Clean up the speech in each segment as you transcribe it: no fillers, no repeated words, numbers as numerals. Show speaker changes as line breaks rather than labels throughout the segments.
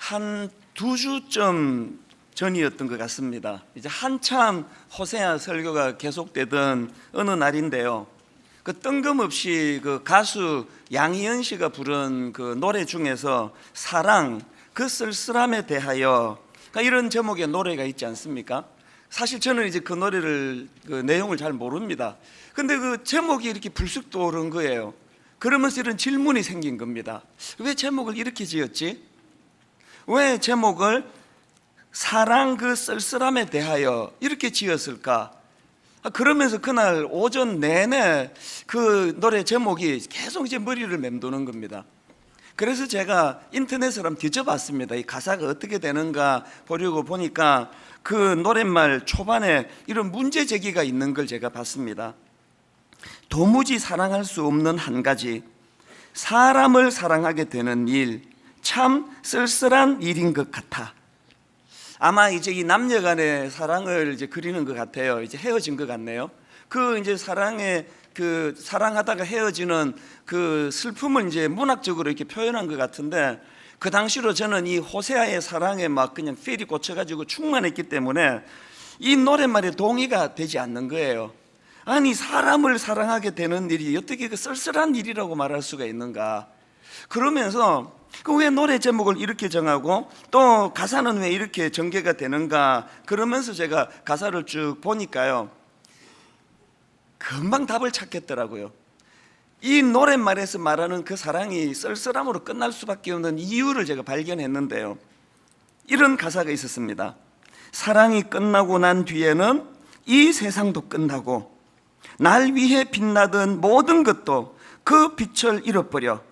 한 2주쯤 전이었던 것 같습니다. 이제 한참 호세아 설교가 계속되던 어느 날인데요. 그 뜬금없이 그 가수 양희은 씨가 부른 그 노래 중에서 사랑, 그 쓸쓸함에 대하여, 그러니까 이런 제목의 노래가 있지 않습니까? 사실 저는 이제 그 노래를 그 내용을 잘 모릅니다. 근데 그 제목이 이렇게 불쑥 떠오른 거예요. 그러면서 이런 질문이 생긴 겁니다. 왜 제목을 이렇게 지었지? 왜 제목을 사랑 그 쓸쓸함에 대하여 이렇게 지었을까? 그러면서 그날 오전 내내 그 노래 제목이 계속 이제 머리를 맴도는 겁니다. 그래서 제가 인터넷을 한번 뒤져봤습니다. 이 가사가 어떻게 되는가 보려고 보니까 그 노랫말 초반에 이런 문제 제기가 있는 걸 제가 봤습니다. 도무지 사랑할 수 없는 한 가지, 사람을 사랑하게 되는 일, 참 쓸쓸한 일인 것 같아. 아마 이제 이 남녀 간의 사랑을 이제 그리는 것 같아요. 이제 헤어진 것 같네요. 그 이제 사랑하다가 헤어지는 그 슬픔을 이제 문학적으로 이렇게 표현한 것 같은데, 그 당시로 저는 이 호세아의 사랑에 막 그냥 필이 꽂혀가지고 충만했기 때문에 이 노랫말에 동의가 되지 않는 거예요. 아니, 사람을 사랑하게 되는 일이 어떻게 그 쓸쓸한 일이라고 말할 수가 있는가? 그러면서 그 왜 노래 제목을 이렇게 정하고 또 가사는 왜 이렇게 전개가 되는가? 그러면서 제가 가사를 쭉 보니까요, 금방 답을 찾겠더라고요. 이 노랫말에서 말하는 그 사랑이 쓸쓸함으로 끝날 수밖에 없는 이유를 제가 발견했는데요, 이런 가사가 있었습니다. 사랑이 끝나고 난 뒤에는 이 세상도 끝나고 날 위해 빛나던 모든 것도 그 빛을 잃어버려.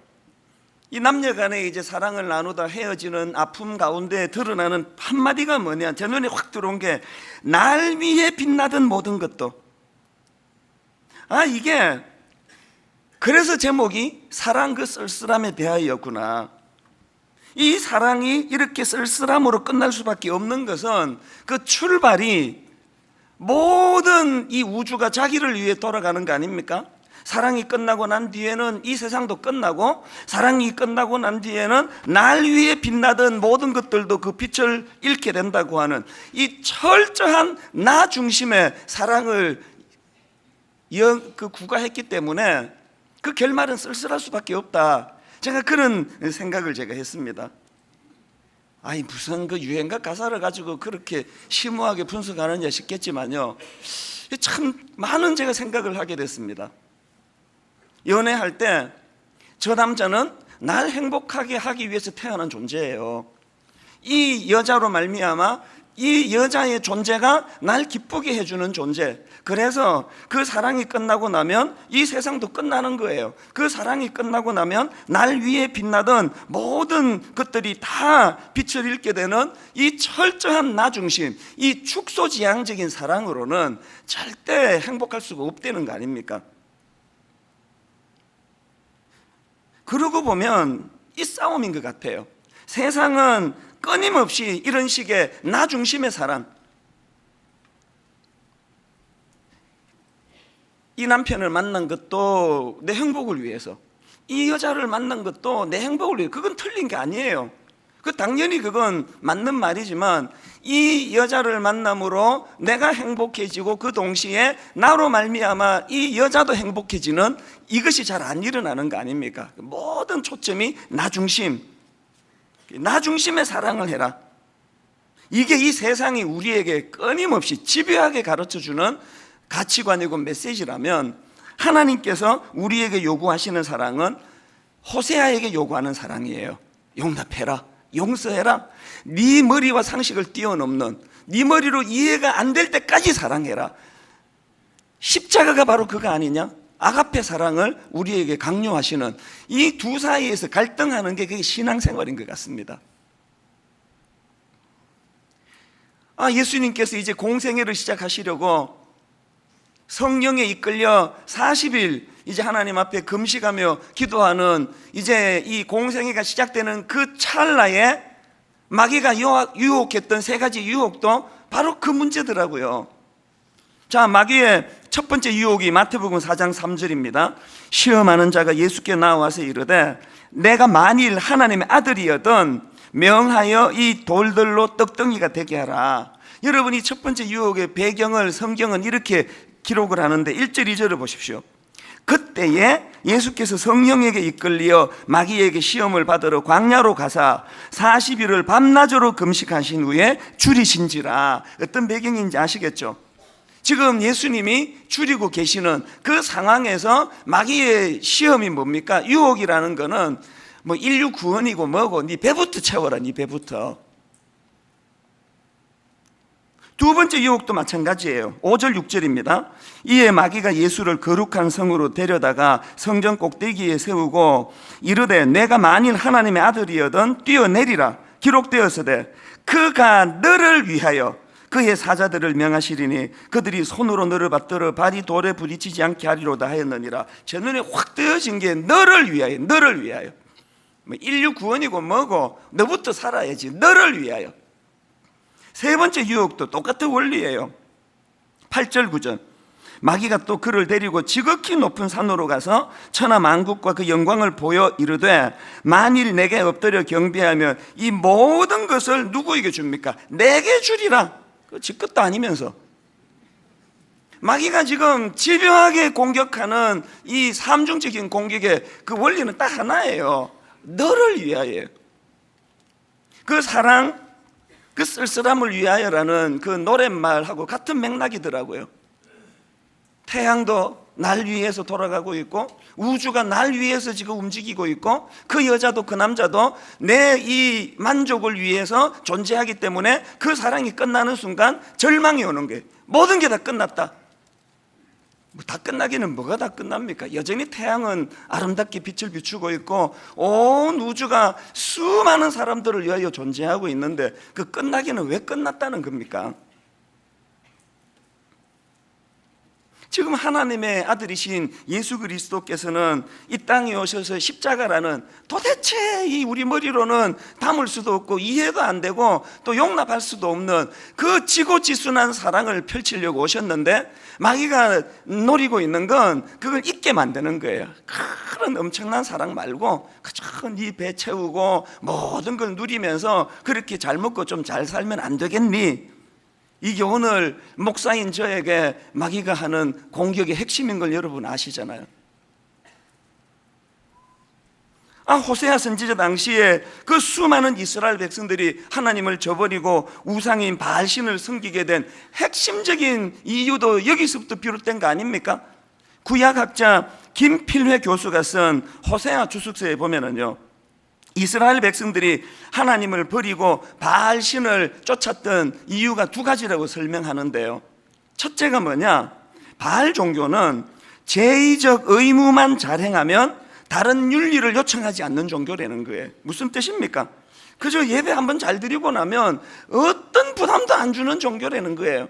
이 남녀 간에 이제 사랑을 나누다 헤어지는 아픔 가운데 드러나는 한마디가 뭐냐, 제 눈에 확 들어온 게 날 위해 빛나던 모든 것도. 이게 그래서 제목이 사랑 그 쓸쓸함에 대하여였구나. 이 사랑이 이렇게 쓸쓸함으로 끝날 수밖에 없는 것은 그 출발이 모든 이 우주가 자기를 위해 돌아가는 거 아닙니까? 사랑이 끝나고 난 뒤에는 이 세상도 끝나고, 사랑이 끝나고 난 뒤에는 날 위해 빛나던 모든 것들도 그 빛을 잃게 된다고 하는 이 철저한 나 중심의 사랑을 구가했기 때문에 그 결말은 쓸쓸할 수밖에 없다. 제가 그런 생각을 제가 했습니다. 무슨 그 유행가 가사를 가지고 그렇게 심오하게 분석하느냐 싶겠지만요, 참 많은 제가 생각을 하게 됐습니다. 연애할 때 저 남자는 날 행복하게 하기 위해서 태어난 존재예요. 이 여자로 말미암아 이 여자의 존재가 날 기쁘게 해주는 존재. 그래서 그 사랑이 끝나고 나면 이 세상도 끝나는 거예요. 그 사랑이 끝나고 나면 날 위에 빛나던 모든 것들이 다 빛을 잃게 되는 이 철저한 나 중심, 이 축소지향적인 사랑으로는 절대 행복할 수가 없다는 거 아닙니까? 그러고 보면 이 싸움인 것 같아요. 세상은 끊임없이 이런 식의 나 중심의 사랑, 이 남편을 만난 것도 내 행복을 위해서, 이 여자를 만난 것도 내 행복을 위해서, 그건 틀린 게 아니에요. 당연히 그건 맞는 말이지만, 이 여자를 만남으로 내가 행복해지고 그 동시에 나로 말미암아 이 여자도 행복해지는, 이것이 잘 안 일어나는 거 아닙니까? 모든 초점이 나 중심, 나 중심의 사랑을 해라. 이게 이 세상이 우리에게 끊임없이 집요하게 가르쳐주는 가치관이고 메시지라면, 하나님께서 우리에게 요구하시는 사랑은 호세아에게 요구하는 사랑이에요. 용납해라, 용서해라, 네 머리와 상식을 뛰어넘는, 네 머리로 이해가 안 될 때까지 사랑해라. 십자가가 바로 그거 아니냐? 아가페 사랑을 우리에게 강요하시는, 이 두 사이에서 갈등하는 게 그게 신앙생활인 것 같습니다. 예수님께서 이제 공생애를 시작하시려고 성령에 이끌려 40일 이제 하나님 앞에 금식하며 기도하는 이제 이 공생애가 시작되는 그 찰나에 마귀가 유혹했던 세 가지 유혹도 바로 그 문제더라고요. 자, 마귀의 첫 번째 유혹이 마태복음 4장 3절입니다. 시험하는 자가 예수께 나와서 이르되 내가 만일 하나님의 아들이어든 명하여 이 돌들로 떡덩이가 되게 하라. 여러분이 첫 번째 유혹의 배경을 성경은 이렇게 기록을 하는데 1절 2절을 보십시오. 그때에 예수께서 성령에게 이끌리어 마귀에게 시험을 받으러 광야로 가사 40일을 밤낮으로 금식하신 후에 줄이신지라. 어떤 배경인지 아시겠죠? 지금 예수님이 줄이고 계시는 그 상황에서 마귀의 시험이 뭡니까? 유혹이라는 거는 뭐 인류 구원이고 뭐고 네 배부터 채워라. 네 배부터. 두 번째 유혹도 마찬가지예요. 5절 6절입니다. 이에 마귀가 예수를 거룩한 성으로 데려다가 성전 꼭대기에 세우고 이르되 내가 만일 하나님의 아들이여든 뛰어내리라. 기록되었으되 그가 너를 위하여 그의 사자들을 명하시리니 그들이 손으로 너를 받들어 발이 돌에 부딪히지 않게 하리로다 하였느니라. 제 눈에 확 뜨여진 게 너를 위하여, 너를 위하여. 뭐 인류 구원이고 뭐고 너부터 살아야지. 너를 위하여. 세 번째 유혹도 똑같은 원리예요. 8절 9절. 마귀가 또 그를 데리고 지극히 높은 산으로 가서 천하 만국과 그 영광을 보여 이르되 만일 내게 엎드려 경배하면 이 모든 것을 누구에게 줍니까? 내게 주리라. 지 끝도 아니면서 마귀가 지금 집요하게 공격하는 이 삼중적인 공격의 그 원리는 딱 하나예요. 너를 위하여. 그 사랑, 그 쓸쓸함을 위하여라는 그 노랫말하고 같은 맥락이더라고요. 태양도 날 위해서 돌아가고 있고 우주가 날 위해서 지금 움직이고 있고 그 여자도 그 남자도 내 이 만족을 위해서 존재하기 때문에 그 사랑이 끝나는 순간 절망이 오는 거예요. 모든 게 다 끝났다. 뭐 다 끝나기는 뭐가 다 끝납니까? 여전히 태양은 아름답게 빛을 비추고 있고 온 우주가 수많은 사람들을 위하여 존재하고 있는데 그 끝나기는 왜 끝났다는 겁니까? 지금 하나님의 아들이신 예수 그리스도께서는 이 땅에 오셔서 십자가라는 도대체 이 우리 머리로는 담을 수도 없고 이해도 안 되고 또 용납할 수도 없는 그 지고지순한 사랑을 펼치려고 오셨는데 마귀가 노리고 있는 건 그걸 잊게 만드는 거예요. 그런 엄청난 사랑 말고 그저 네 배 채우고 모든 걸 누리면서 그렇게 잘 먹고 좀 잘 살면 안 되겠니? 이게 오늘 목사인 저에게 마귀가 하는 공격의 핵심인 걸 여러분 아시잖아요. 호세아 선지자 당시에 그 수많은 이스라엘 백성들이 하나님을 저버리고 우상인 바알신을 섬기게 된 핵심적인 이유도 여기서부터 비롯된 거 아닙니까? 구약학자 김필회 교수가 쓴 호세아 주석서에 보면은요, 이스라엘 백성들이 하나님을 버리고 바알신을 쫓았던 이유가 두 가지라고 설명하는데요. 첫째가 뭐냐? 바알 종교는 제의적 의무만 잘 행하면 다른 윤리를 요청하지 않는 종교라는 거예요. 무슨 뜻입니까? 그저 예배 한번 잘 드리고 나면 어떤 부담도 안 주는 종교라는 거예요.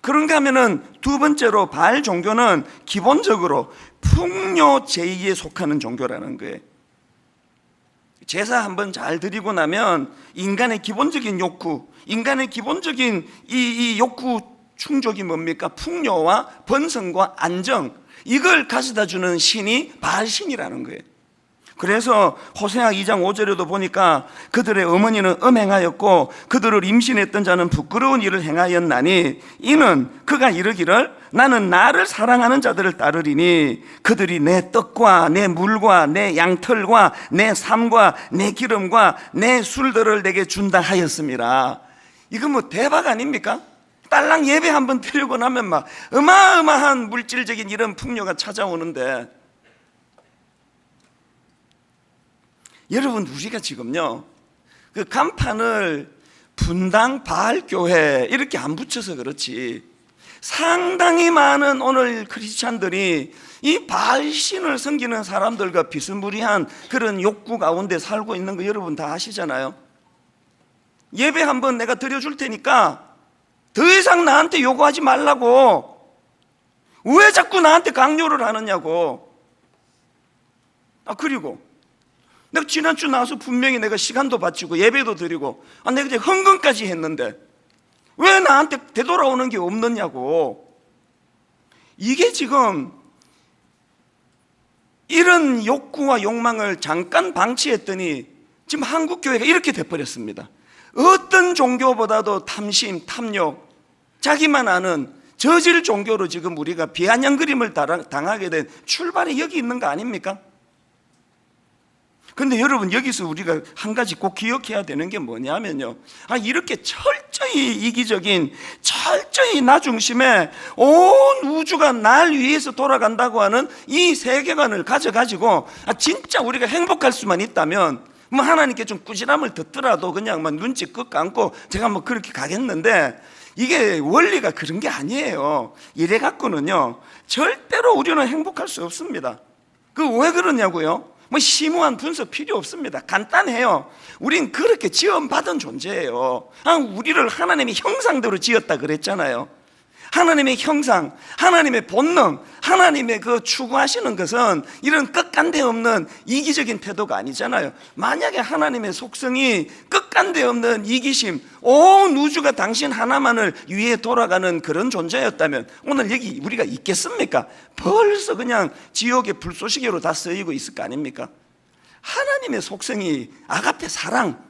그런가 하면은 두 번째로 바알 종교는 기본적으로 풍요 제의에 속하는 종교라는 거예요. 제사 한번 잘 드리고 나면 인간의 기본적인 욕구, 인간의 기본적인 이 욕구 충족이 뭡니까? 풍요와 번성과 안정, 이걸 가져다 주는 신이 바알신이라는 거예요. 그래서 호세아 2장 5절에도 보니까 그들의 어머니는 음행하였고 그들을 임신했던 자는 부끄러운 일을 행하였나니 이는 그가 이르기를 나는 나를 사랑하는 자들을 따르리니 그들이 내 떡과 내 물과 내 양털과 내 삶과 내 기름과 내 술들을 내게 준다 하였습니다. 이거 뭐 대박 아닙니까? 딸랑 예배 한번 드리고 나면 막 어마어마한 물질적인 이런 풍요가 찾아오는데, 여러분 우리가 지금요 그 간판을 분당 바알교회 이렇게 안 붙여서 그렇지 상당히 많은 오늘 크리스찬들이 이 바알신을 섬기는 사람들과 비스무리한 그런 욕구 가운데 살고 있는 거 여러분 다 아시잖아요. 예배 한번 내가 드려줄 테니까 더 이상 나한테 요구하지 말라고, 왜 자꾸 나한테 강요를 하느냐고. 그리고 내가 지난주 나와서 분명히 내가 시간도 바치고 예배도 드리고 내가 이제 헌금까지 했는데 왜 나한테 되돌아오는 게 없느냐고. 이게 지금 이런 욕구와 욕망을 잠깐 방치했더니 지금 한국 교회가 이렇게 돼버렸습니다. 어떤 종교보다도 탐심, 탐욕, 자기만 아는 저질 종교로 지금 우리가 비아냥거림을 당하게 된 출발이 여기 있는 거 아닙니까? 근데 여러분, 여기서 우리가 한 가지 꼭 기억해야 되는 게 뭐냐면요, 이렇게 철저히 이기적인, 철저히 나 중심에 온 우주가 날 위해서 돌아간다고 하는 이 세계관을 가져가지고 진짜 우리가 행복할 수만 있다면 뭐 하나님께 좀 꾸지람을 듣더라도 그냥 뭐 눈치 끝 감고 제가 뭐 그렇게 가겠는데, 이게 원리가 그런 게 아니에요. 이래 갖고는요 절대로 우리는 행복할 수 없습니다. 그 왜 그러냐고요? 뭐 심오한 분석 필요 없습니다. 간단해요. 우린 그렇게 지원받은 존재예요. 우리를 하나님의 형상대로 지었다 그랬잖아요. 하나님의 형상, 하나님의 본능, 하나님의 그 추구하시는 것은 이런 끝간데 없는 이기적인 태도가 아니잖아요. 만약에 하나님의 속성이 끝간데 없는 이기심, 온 우주가 당신 하나만을 위해 돌아가는 그런 존재였다면 오늘 여기 우리가 있겠습니까? 벌써 그냥 지옥의 불쏘시개로 다 쓰이고 있을 거 아닙니까? 하나님의 속성이 아가페 사랑,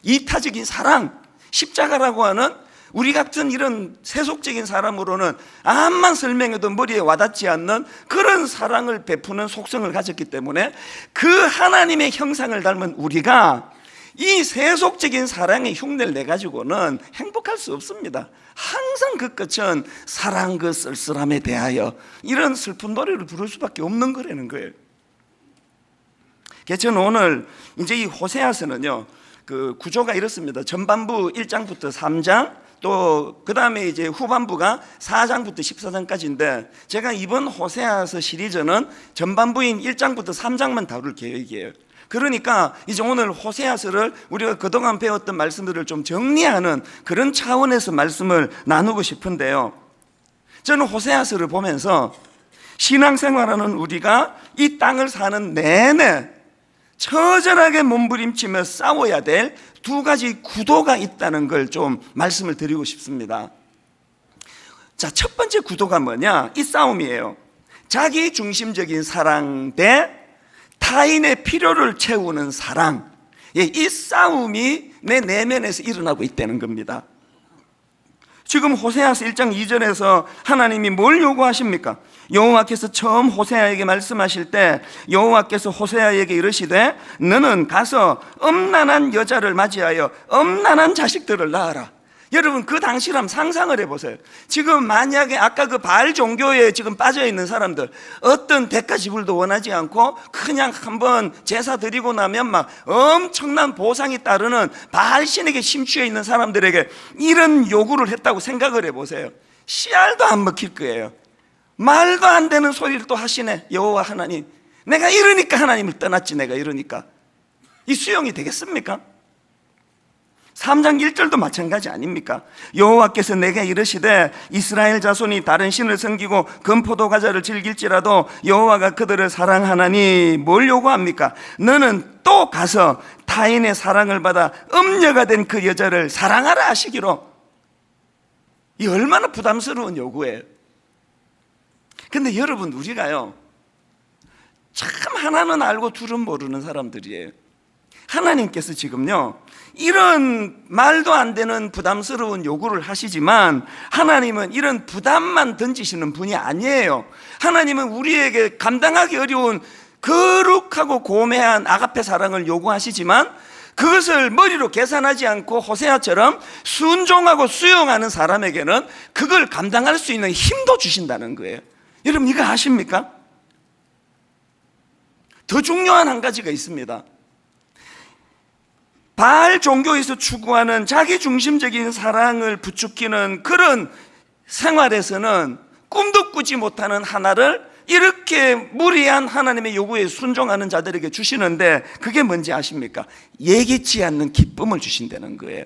이타적인 사랑, 십자가라고 하는 우리 같은 이런 세속적인 사람으로는 암만 설명해도 머리에 와닿지 않는 그런 사랑을 베푸는 속성을 가졌기 때문에 그 하나님의 형상을 닮은 우리가 이 세속적인 사랑의 흉내를 내가지고는 행복할 수 없습니다. 항상 그 끝은 사랑 그 쓸쓸함에 대하여 이런 슬픈 노래를 부를 수밖에 없는 거라는 거예요. 그래서 저는 오늘 이제 이 호세아서는요, 그 구조가 이렇습니다. 전반부 1장부터 3장, 또 그 다음에 이제 후반부가 4장부터 14장까지인데, 제가 이번 호세아서 시리즈는 전반부인 1장부터 3장만 다룰 계획이에요. 그러니까 이제 오늘 호세아서를 우리가 그동안 배웠던 말씀들을 좀 정리하는 그런 차원에서 말씀을 나누고 싶은데요, 저는 호세아서를 보면서 신앙생활하는 우리가 이 땅을 사는 내내 처절하게 몸부림치며 싸워야 될 두 가지 구도가 있다는 걸 좀 말씀을 드리고 싶습니다. 자, 첫 번째 구도가 뭐냐? 이 싸움이에요. 자기 중심적인 사랑 대 타인의 필요를 채우는 사랑. 이 싸움이 내 내면에서 일어나고 있다는 겁니다. 지금 호세아서 1장 2절에서 하나님이 뭘 요구하십니까? 여호와께서 처음 호세아에게 말씀하실 때 여호와께서 호세아에게 이르시되 너는 가서 음란한 여자를 맞이하여 음란한 자식들을 낳아라. 여러분, 그 당시를 한번 상상을 해보세요. 지금 만약에 아까 그 바알 종교에 지금 빠져있는 사람들, 어떤 대가 지불도 원하지 않고 그냥 한번 제사 드리고 나면 막 엄청난 보상이 따르는 바알 신에게 심취해 있는 사람들에게 이런 요구를 했다고 생각을 해보세요. 씨알도 안 먹힐 거예요. 말도 안 되는 소리를 또 하시네, 여호와 하나님. 내가 이러니까 하나님을 떠났지, 내가 이러니까. 이 수용이 되겠습니까? 3장 1절도 마찬가지 아닙니까? 여호와께서 내게 이르시되 이스라엘 자손이 다른 신을 섬기고 금포도 과자를 즐길지라도 여호와가 그들을 사랑하나니 뭘 요구합니까? 너는 또 가서 타인의 사랑을 받아 음녀가 된 그 여자를 사랑하라 하시기로. 이 얼마나 부담스러운 요구예요. 근데 여러분, 우리가요 참 하나는 알고 둘은 모르는 사람들이에요. 하나님께서 지금요 이런 말도 안 되는 부담스러운 요구를 하시지만 하나님은 이런 부담만 던지시는 분이 아니에요. 하나님은 우리에게 감당하기 어려운 거룩하고 고매한 아가페 사랑을 요구하시지만 그것을 머리로 계산하지 않고 호세아처럼 순종하고 수용하는 사람에게는 그걸 감당할 수 있는 힘도 주신다는 거예요. 여러분, 이거 아십니까? 더 중요한 한 가지가 있습니다. 바알 종교에서 추구하는 자기 중심적인 사랑을 부추기는 그런 생활에서는 꿈도 꾸지 못하는 하나를 이렇게 무리한 하나님의 요구에 순종하는 자들에게 주시는데, 그게 뭔지 아십니까? 예기치 않는 기쁨을 주신다는 거예요.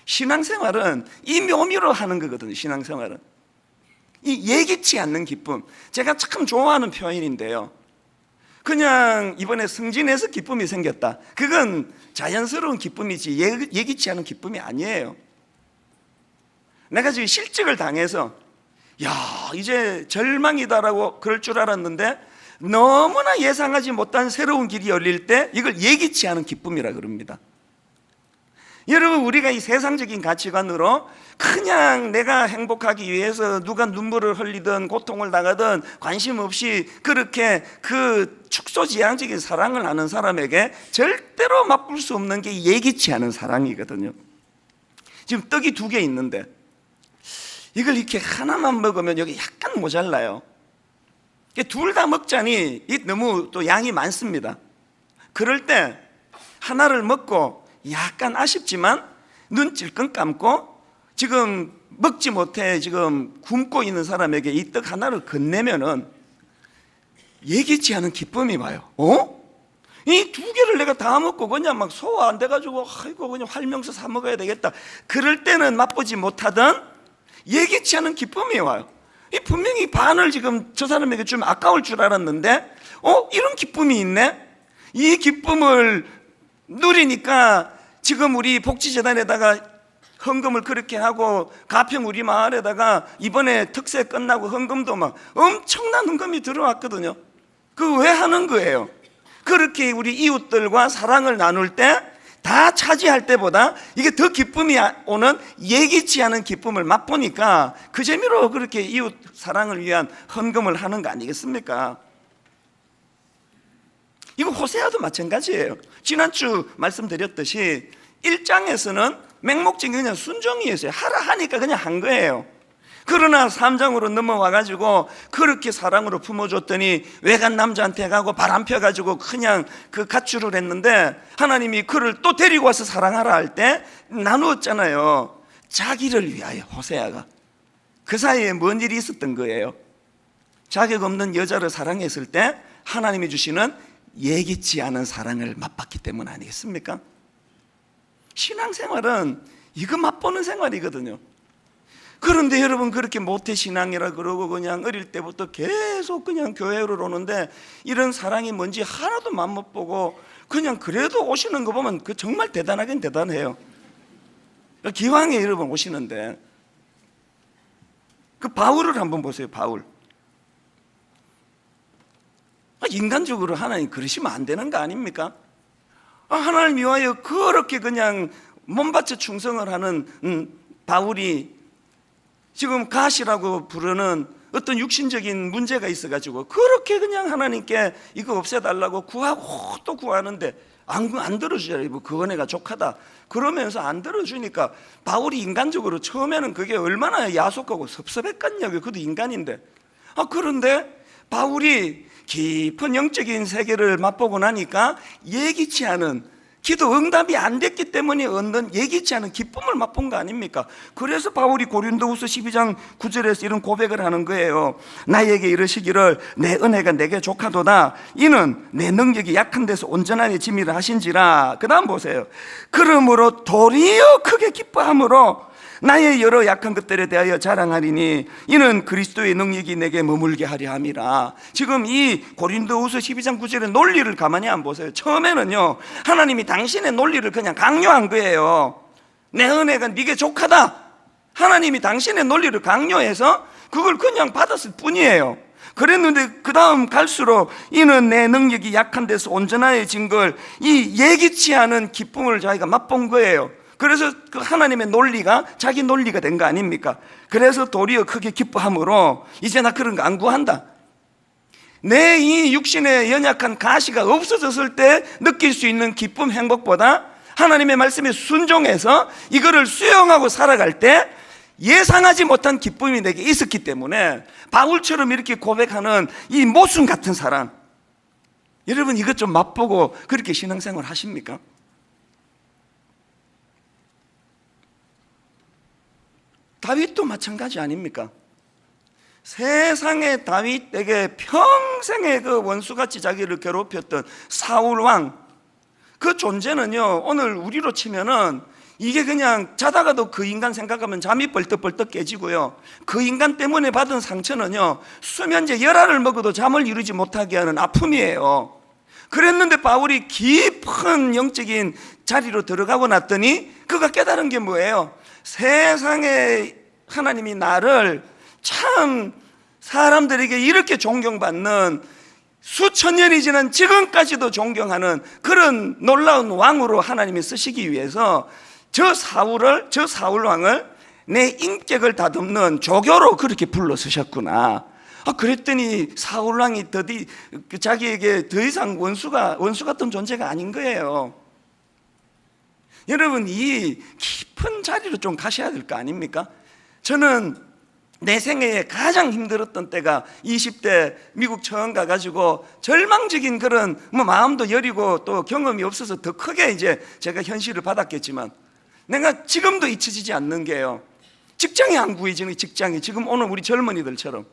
신앙생활은 이 묘미로 하는 거거든요. 신앙생활은 이 예기치 않는 기쁨, 제가 참 좋아하는 표현인데요, 그냥 이번에 승진해서 기쁨이 생겼다, 그건 자연스러운 기쁨이지 예기치 않은 기쁨이 아니에요. 내가 지금 실직을 당해서 야 이제 절망이다라고 그럴 줄 알았는데 너무나 예상하지 못한 새로운 길이 열릴 때 이걸 예기치 않은 기쁨이라 그럽니다. 여러분, 우리가 이 세상적인 가치관으로 그냥 내가 행복하기 위해서 누가 눈물을 흘리든 고통을 당하든 관심 없이 그렇게 그 축소지향적인 사랑을 하는 사람에게 절대로 맛볼 수 없는 게 예기치 않은 사랑이거든요. 지금 떡이 2개 있는데 이걸 이렇게 하나만 먹으면 여기 약간 모자라요. 둘 다 먹자니 너무 또 양이 많습니다. 그럴 때 하나를 먹고 약간 아쉽지만 눈 찔끔 감고 지금 먹지 못해 지금 굶고 있는 사람에게 이 떡 하나를 건네면은 예기치 않은 기쁨이 와요. 이 2개를 내가 다 먹고 그냥 막 소화 안 돼가지고 아이고 그냥 활명서 사 먹어야 되겠다. 그럴 때는 맛보지 못하던 예기치 않은 기쁨이 와요. 이 분명히 반을 지금 저 사람에게 좀 아까울 줄 알았는데 이런 기쁨이 있네. 이 기쁨을 누리니까 지금 우리 복지재단에다가 헌금을 그렇게 하고 가평 우리 마을에다가 이번에 특세 끝나고 헌금도 막 엄청난 헌금이 들어왔거든요. 그 왜 하는 거예요? 그렇게 우리 이웃들과 사랑을 나눌 때 다 차지할 때보다 이게 더 기쁨이 오는 예기치 않은 기쁨을 맛보니까 그 재미로 그렇게 이웃 사랑을 위한 헌금을 하는 거 아니겠습니까? 이거 호세아도 마찬가지예요. 지난주 말씀드렸듯이 1장에서는 맹목적인 그냥 순종이었어요. 하라 하니까 그냥 한 거예요. 그러나 3장으로 넘어와가지고 그렇게 사랑으로 품어줬더니 외간 남자한테 가고 바람 펴가지고 그냥 그 가출을 했는데 하나님이 그를 또 데리고 와서 사랑하라 할 때 나누었잖아요. 자기를 위하여. 호세아가 그 사이에 뭔 일이 있었던 거예요? 자격 없는 여자를 사랑했을 때 하나님이 주시는 예기치 않은 사랑을 맛봤기 때문 아니겠습니까? 신앙생활은 이거 맛보는 생활이거든요. 그런데 여러분, 그렇게 모태신앙이라 그러고 그냥 어릴 때부터 계속 그냥 교회로 오는데 이런 사랑이 뭔지 하나도 못 보고 그냥 그래도 오시는 거 보면 그 정말 대단하긴 대단해요. 기왕에 여러분 오시는데 그 바울을 한번 보세요. 바울. 인간적으로 하나님 그러시면 안 되는 거 아닙니까? 하나님 위하여 그렇게 그냥 몸바쳐 충성을 하는 바울이 지금 가시라고 부르는 어떤 육신적인 문제가 있어가지고 그렇게 그냥 하나님께 이거 없애달라고 구하고 또 구하는데 안 들어주잖아요. 뭐 그거 내가 족하다 그러면서 안 들어주니까 바울이 인간적으로 처음에는 그게 얼마나 야속하고 섭섭했겠냐고요. 그도 인간인데. 그런데 바울이 깊은 영적인 세계를 맛보고 나니까 예기치 않은 기도 응답이 안 됐기 때문에 얻는 예기치 않은 기쁨을 맛본 거 아닙니까? 그래서 바울이 고린도후서 12장 9절에서 이런 고백을 하는 거예요. 나에게 이르시기를 내 은혜가 내게 족하도다. 이는 내 능력이 약한 데서 온전하게 지미를 하신지라. 그 다음 보세요. 그러므로 도리어 크게 기뻐함으로 나의 여러 약한 것들에 대하여 자랑하리니 이는 그리스도의 능력이 내게 머물게 하려 함이라. 지금 이 고린도후서 12장 9절의 논리를 가만히 안 보세요. 처음에는요 하나님이 당신의 논리를 그냥 강요한 거예요. 내 은혜가 네게 족하다. 하나님이 당신의 논리를 강요해서 그걸 그냥 받았을 뿐이에요. 그랬는데 그 다음 갈수록 이는 내 능력이 약한 데서 온전해진 걸 이 예기치 않은 기쁨을 자기가 맛본 거예요. 그래서 그 하나님의 논리가 자기 논리가 된 거 아닙니까? 그래서 도리어 크게 기뻐함으로 이제 나 그런 거 안 구한다. 내 이 육신의 연약한 가시가 없어졌을 때 느낄 수 있는 기쁨, 행복보다 하나님의 말씀에 순종해서 이거를 수용하고 살아갈 때 예상하지 못한 기쁨이 내게 있었기 때문에 바울처럼 이렇게 고백하는 이 모순 같은 사람, 여러분 이것 좀 맛보고 그렇게 신앙생활 하십니까? 다윗도 마찬가지 아닙니까? 세상의 다윗에게 평생의 그 원수같이 자기를 괴롭혔던 사울 왕, 그 존재는요 오늘 우리로 치면은 이게 그냥 자다가도 그 인간 생각하면 잠이 벌떡벌떡 깨지고요, 그 인간 때문에 받은 상처는요 수면제 열알을 먹어도 잠을 이루지 못하게 하는 아픔이에요. 그랬는데 바울이 깊은 영적인 자리로 들어가고 났더니 그가 깨달은 게 뭐예요? 세상에 하나님이 나를 참 사람들에게 이렇게 존경받는 수천 년이 지난 지금까지도 존경하는 그런 놀라운 왕으로 하나님이 쓰시기 위해서 저 사울 왕을 내 인격을 다듬는 조교로 그렇게 불러 쓰셨구나. 그랬더니 사울 왕이 자기에게 더 이상 원수 같은 존재가 아닌 거예요. 여러분, 이 깊은 자리로 좀 가셔야 될 거 아닙니까? 저는 내 생애에 가장 힘들었던 때가 20대 미국 처음 가가지고 절망적인 그런 마음도 여리고 또 경험이 없어서 더 크게 이제 제가 현실을 받았겠지만, 내가 지금도 잊혀지지 않는 게요, 직장이 안 구해지는 직장이 지금 오늘 우리 젊은이들처럼.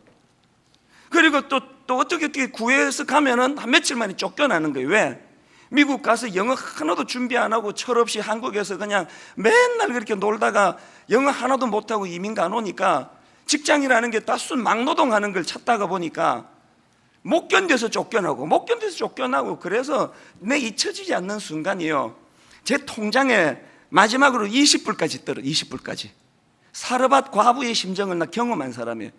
그리고 또 어떻게 구해서 가면은 한 며칠 만에 쫓겨나는 거예요. 왜? 미국 가서 영어 하나도 준비 안 하고 철없이 한국에서 그냥 맨날 그렇게 놀다가 영어 하나도 못하고 이민 가놓으니까 직장이라는 게 따순 막노동하는 걸 찾다가 보니까 못 견뎌서 쫓겨나고 그래서 내 잊혀지지 않는 순간이요, 제 통장에 마지막으로 20불까지 떨어. 20불까지. 사르밧 과부의 심정을 나 경험한 사람이에요.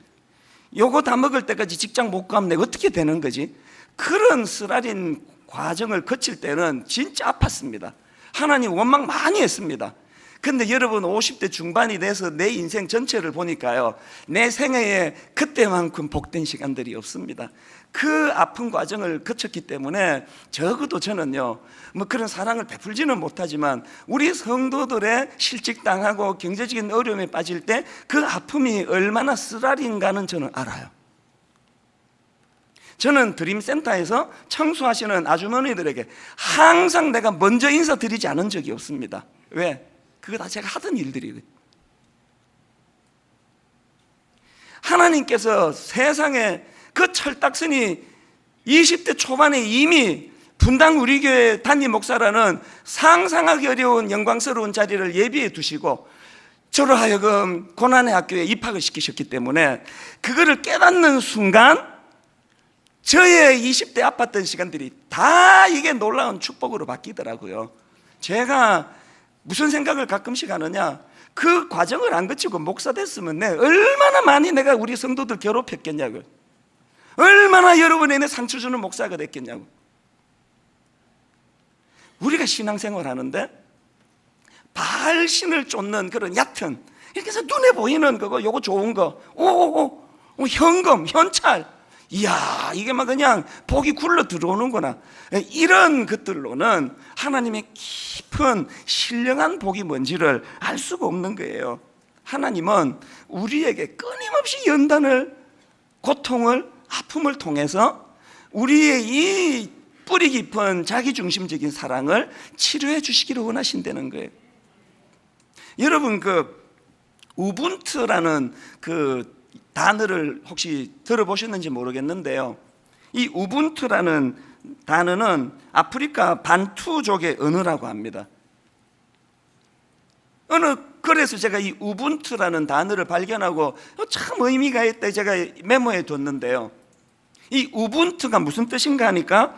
요거 다 먹을 때까지 직장 못 가면 내가 어떻게 되는 거지? 그런 쓰라린 과정을 거칠 때는 진짜 아팠습니다. 하나님 원망 많이 했습니다. 근데 여러분, 50대 중반이 돼서 내 인생 전체를 보니까요, 내 생애에 그때만큼 복된 시간들이 없습니다. 그 아픈 과정을 거쳤기 때문에 적어도 저는요, 그런 사랑을 베풀지는 못하지만 우리 성도들의 실직당하고 경제적인 어려움에 빠질 때 그 아픔이 얼마나 쓰라린가는 저는 알아요. 저는 드림센터에서 청소하시는 아주머니들에게 항상 내가 먼저 인사드리지 않은 적이 없습니다. 왜? 그거 다 제가 하던 일들이거든요. 하나님께서 세상에 그 철딱선이 20대 초반에 이미 분당 우리 교회 담임 목사라는 상상하기 어려운 영광스러운 자리를 예비해 두시고 저로 하여금 고난의 학교에 입학을 시키셨기 때문에 그거를 깨닫는 순간 저의 20대 아팠던 시간들이 다 이게 놀라운 축복으로 바뀌더라고요. 제가 무슨 생각을 가끔씩 하느냐, 그 과정을 안 거치고 목사 됐으면 얼마나 많이 내가 우리 성도들 괴롭혔겠냐고요. 얼마나 여러분에게 상처 주는 목사가 됐겠냐고. 우리가 신앙생활 하는데 발신을 쫓는 그런 얕은, 이렇게 해서 눈에 보이는 거고, 요거 좋은 거, 현금, 현찰, 이야, 이게 막 그냥 복이 굴러 들어오는구나, 이런 것들로는 하나님의 깊은 신령한 복이 뭔지를 알 수가 없는 거예요. 하나님은 우리에게 끊임없이 연단을, 고통을, 아픔을 통해서 우리의 이 뿌리 깊은 자기중심적인 사랑을 치료해 주시기를 원하신다는 거예요. 여러분, 그 우분투라는 그 단어를 혹시 들어보셨는지 모르겠는데요, 이 우분투라는 단어는 아프리카 반투족의 언어라고 합니다. 어느 글에서 제가 이 우분투라는 단어를 발견하고 참 의미가 있다 제가 메모해 뒀는데요, 이 우분투가 무슨 뜻인가 하니까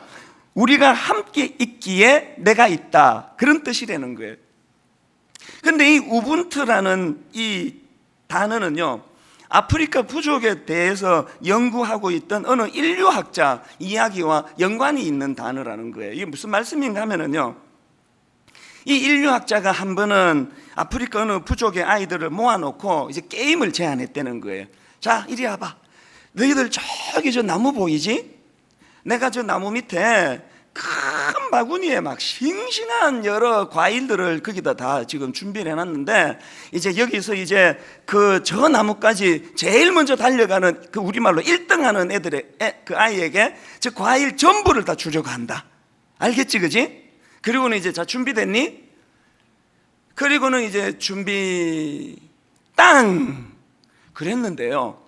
우리가 함께 있기에 내가 있다, 그런 뜻이라는 거예요. 근데 이 우분투라는 이 단어는요, 아프리카 부족에 대해서 연구하고 있던 어느 인류학자 이야기와 연관이 있는 단어라는 거예요. 이게 무슨 말씀인가 하면은요, 이 인류학자가 한 번은 아프리카 어느 부족의 아이들을 모아놓고 이제 게임을 제안했다는 거예요. 자, 이리 와봐. 너희들 저기 저 나무 보이지? 내가 저 나무 밑에 큰 바구니에 막 싱싱한 여러 과일들을 거기다 다 지금 준비를 해놨는데, 이제 여기서 이제 그 저 나무까지 제일 먼저 달려가는 그 우리말로 1등하는 그 아이에게 저 과일 전부를 다 주려고 한다. 알겠지, 그지? 그리고는 이제 자, 준비됐니? 그리고는 이제 준비 땅 그랬는데요,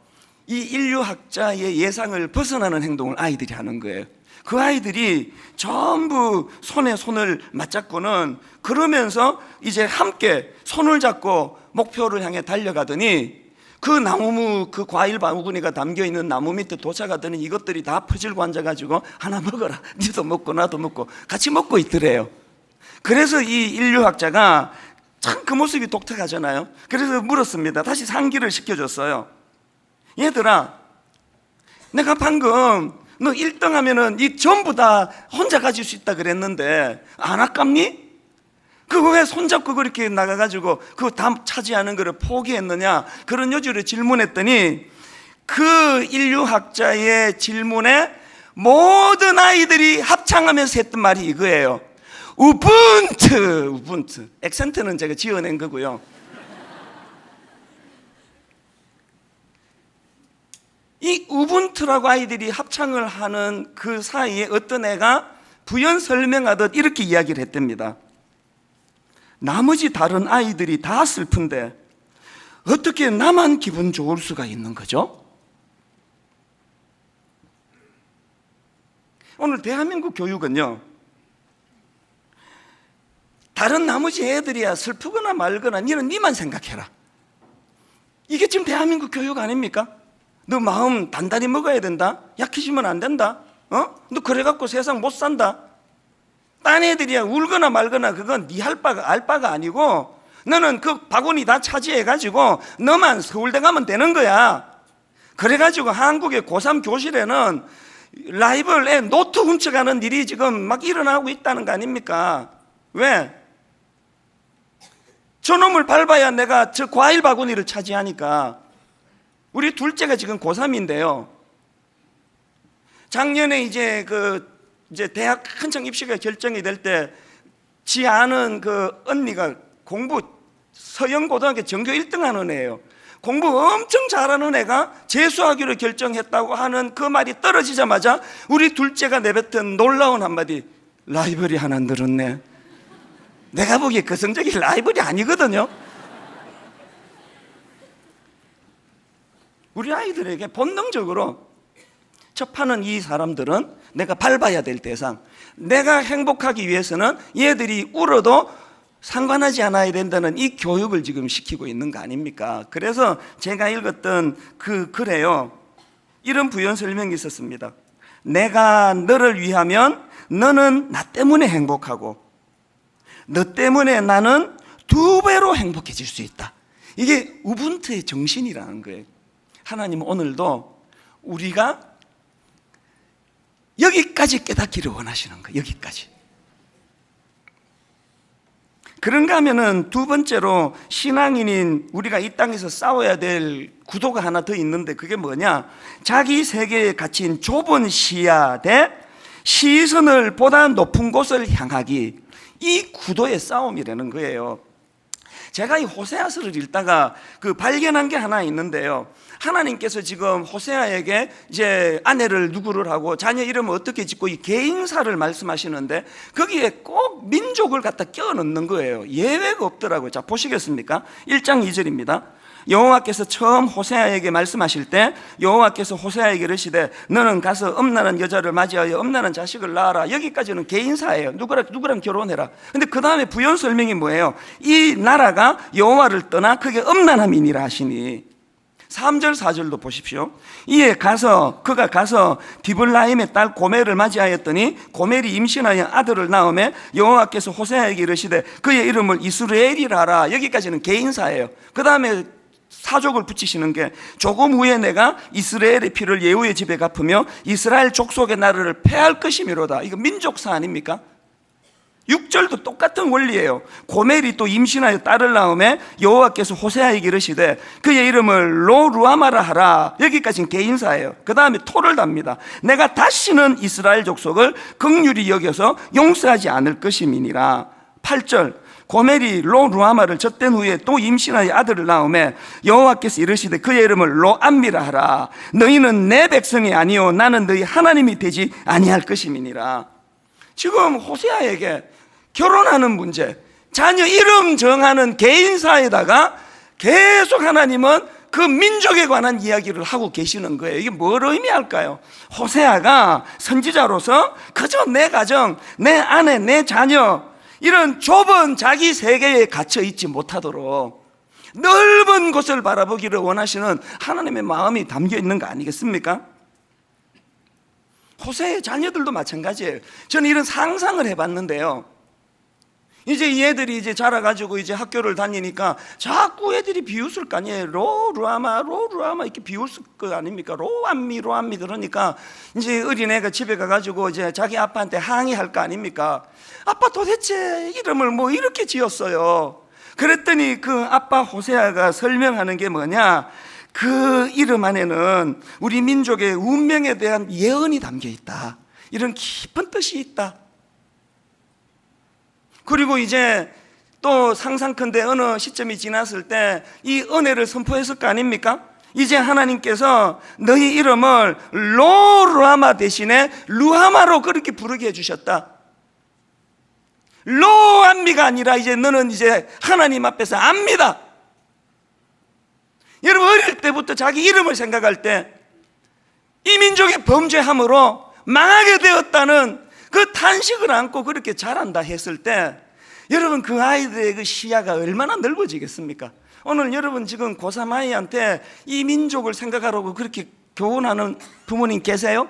이 인류학자의 예상을 벗어나는 행동을 아이들이 하는 거예요. 그 아이들이 전부 손에 손을 맞잡고는 그러면서 이제 함께 손을 잡고 목표를 향해 달려가더니 그 나무, 그 과일 바구니가 담겨있는 나무 밑에 도착하더니 이것들이 다 퍼질고 앉아가지고 하나 먹어라, 니도 먹고 나도 먹고 같이 먹고 있더래요. 그래서 이 인류학자가 참 그 모습이 독특하잖아요. 그래서 물었습니다. 다시 상기를 시켜줬어요. 얘들아, 내가 방금 너 1등 하면은 이 전부 다 혼자 가질 수 있다 그랬는데 안 아깝니? 그거 왜 손잡고 그렇게 나가가지고 그거 다 차지하는 거를 포기했느냐? 그런 요지를 질문했더니 그 인류학자의 질문에 모든 아이들이 합창하면서 했던 말이 이거예요. 우분투. 액센트는 제가 지어낸 거고요. 이 우분투라고 아이들이 합창을 하는 그 사이에 어떤 애가 부연 설명하듯 이렇게 이야기를 했답니다. 나머지 다른 아이들이 다 슬픈데 어떻게 나만 기분 좋을 수가 있는 거죠? 오늘 대한민국 교육은요, 다른 나머지 애들이야 슬프거나 말거나 니는 니만 생각해라. 이게 지금 대한민국 교육 아닙니까? 너 마음 단단히 먹어야 된다. 약해지면 안 된다. 너 그래갖고 세상 못 산다. 딴 애들이야 울거나 말거나 그건 네 알 바가 아니고 너는 그 바구니 다 차지해가지고 너만 서울대 가면 되는 거야. 그래가지고 한국의 고3 교실에는 라이벌 애 노트 훔쳐가는 일이 지금 막 일어나고 있다는 거 아닙니까? 왜? 저놈을 밟아야 내가 저 과일 바구니를 차지하니까. 우리 둘째가 지금 고3인데요. 작년에 이제 대학 한창 입시가 결정이 될 때 지 아는 그 언니가 공부 서영고등학교 전교 1등 하는 애예요. 공부 엄청 잘하는 애가 재수하기로 결정했다고 하는 그 말이 떨어지자마자 우리 둘째가 내뱉은 놀라운 한마디, 라이벌이 하나 늘었네. 내가 보기에 그 성적이 라이벌이 아니거든요. 우리 아이들에게 본능적으로 접하는 이 사람들은 내가 밟아야 될 대상, 내가 행복하기 위해서는 얘들이 울어도 상관하지 않아야 된다는 이 교육을 지금 시키고 있는 거 아닙니까? 그래서 제가 읽었던 그 글에요, 이런 부연 설명이 있었습니다. 내가 너를 위하면 너는 나 때문에 행복하고 너 때문에 나는 2배로 행복해질 수 있다. 이게 우분투의 정신이라는 거예요. 하나님은 오늘도 우리가 여기까지 깨닫기를 원하시는 거예요. 여기까지. 그런가 하면은 두 번째로 신앙인인 우리가 이 땅에서 싸워야 될 구도가 하나 더 있는데 그게 뭐냐? 자기 세계에 갇힌 좁은 시야 대 시선을 보다 높은 곳을 향하기, 이 구도의 싸움이라는 거예요. 제가 이 호세아서를 읽다가 발견한 게 하나 있는데요. 하나님께서 지금 호세아에게 이제 아내를 누구를 하고 자녀 이름을 어떻게 짓고 이 개인사를 말씀하시는데 거기에 꼭 민족을 갖다 껴 넣는 거예요. 예외가 없더라고요. 자, 보시겠습니까? 1장 2절입니다. 여호와께서 처음 호세아에게 말씀하실 때 여호와께서 호세아에게 이르시되 너는 가서 음란한 여자를 맞이하여 음란한 자식을 낳아라. 여기까지는 개인사예요. 누구랑 결혼해라. 근데 그 다음에 부연 설명이 뭐예요? 이 나라가 여호와를 떠나 그게 음란함이니라 하시니. 3절 4절도 보십시오. 이에 그가 가서 디블라임의 딸 고멜을 맞이하였더니 고멜이 임신하여 아들을 낳음에 여호와께서 호세아에게 이르시되 그의 이름을 이스라엘이라 하라. 여기까지는 개인사예요. 그 다음에 사족을 붙이시는 게 조금 후에 내가 이스라엘의 피를 예후의 집에 갚으며 이스라엘 족속의 나라를 패할 것이미로다. 이거 민족사 아닙니까? 6절도 똑같은 원리예요. 고멜이 또 임신하여 딸을 낳음에 여호와께서 호세아에게 이르시되 그의 이름을 로루아마라 하라. 여기까지는 개인사예요. 그 다음에 토를 답니다. 내가 다시는 이스라엘 족속을 긍휼히 여겨서 용서하지 않을 것임이니라. 8절 고멜이 로루아마를 젖된 후에 또 임신하여 아들을 낳음에 여호와께서 이르시되 그의 이름을 로암미라 하라. 너희는 내 백성이 아니요 나는 너희 하나님이 되지 아니할 것임이니라. 지금 호세아에게 결혼하는 문제, 자녀 이름 정하는 개인사에다가 계속 하나님은 그 민족에 관한 이야기를 하고 계시는 거예요. 이게 뭘 의미할까요? 호세아가 선지자로서 그저 내 가정, 내 아내, 내 자녀 이런 좁은 자기 세계에 갇혀 있지 못하도록 넓은 곳을 바라보기를 원하시는 하나님의 마음이 담겨 있는 거 아니겠습니까? 호세의 자녀들도 마찬가지예요. 저는 이런 상상을 해봤는데요. 이제 이 애들이 이제 자라가지고 이제 학교를 다니니까 자꾸 애들이 비웃을 거 아니에요. 로루아마 이렇게 비웃을 거 아닙니까? 로암미 그러니까 이제 어린애가 집에 가가지고 이제 자기 아빠한테 항의할 거 아닙니까? 아빠 도대체 이름을 뭐 이렇게 지었어요. 그랬더니 그 아빠 호세아가 설명하는 게 뭐냐, 그 이름 안에는 우리 민족의 운명에 대한 예언이 담겨 있다, 이런 깊은 뜻이 있다. 그리고 이제 또 상상컨대 어느 시점이 지났을 때 이 은혜를 선포했을 거 아닙니까? 이제 하나님께서 너희 이름을 로루아마 대신에 루하마로 그렇게 부르게 해주셨다. 로암미가 아니라 이제 너는 이제 하나님 앞에서 압니다. 여러분, 어릴 때부터 자기 이름을 생각할 때 이 민족의 범죄함으로 망하게 되었다는 그 탄식을 안고 그렇게 자란다 했을 때 여러분, 그 아이들의 그 시야가 얼마나 넓어지겠습니까? 오늘 여러분 지금 고3 아이한테 이 민족을 생각하라고 그렇게 교훈하는 부모님 계세요?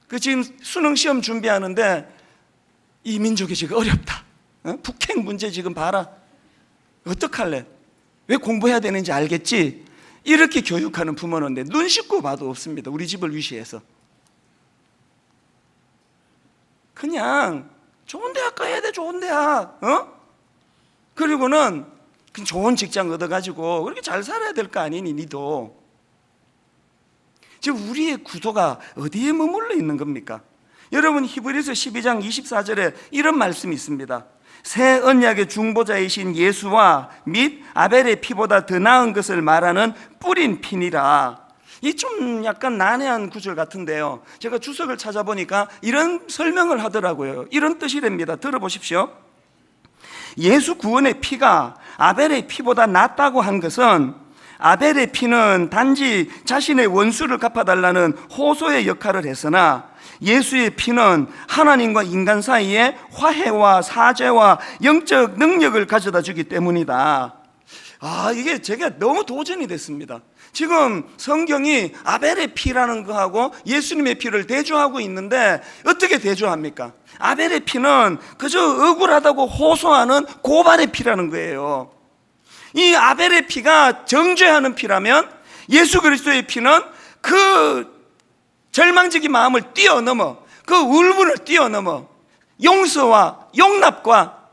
그 지금 수능 시험 준비하는데 이 민족이 지금 어렵다, 북핵 문제 지금 봐라, 어떡할래? 왜 공부해야 되는지 알겠지? 이렇게 교육하는 부모는 눈 씻고 봐도 없습니다. 우리 집을 위시해서 그냥 좋은 대학 가야 돼, 좋은 대학, 그리고는 좋은 직장 얻어가지고 그렇게 잘 살아야 될 거 아니니 니도. 지금 우리의 구도가 어디에 머물러 있는 겁니까? 여러분, 히브리서 12장 24절에 이런 말씀이 있습니다. 새 언약의 중보자이신 예수와 및 아벨의 피보다 더 나은 것을 말하는 뿌린 피니라. 이 좀 약간 난해한 구절 같은데요, 제가 주석을 찾아보니까 이런 설명을 하더라고요. 이런 뜻이랍니다. 들어보십시오. 예수 구원의 피가 아벨의 피보다 낫다고 한 것은 아벨의 피는 단지 자신의 원수를 갚아달라는 호소의 역할을 했으나 예수의 피는 하나님과 인간 사이에 화해와 사죄와 영적 능력을 가져다 주기 때문이다. 이게 제가 너무 도전이 됐습니다. 지금 성경이 아벨의 피라는 거하고 예수님의 피를 대조하고 있는데 어떻게 대조합니까? 아벨의 피는 그저 억울하다고 호소하는 고발의 피라는 거예요. 이 아벨의 피가 정죄하는 피라면 예수 그리스도의 피는 그 절망적인 마음을 뛰어넘어, 그 울분을 뛰어넘어 용서와 용납과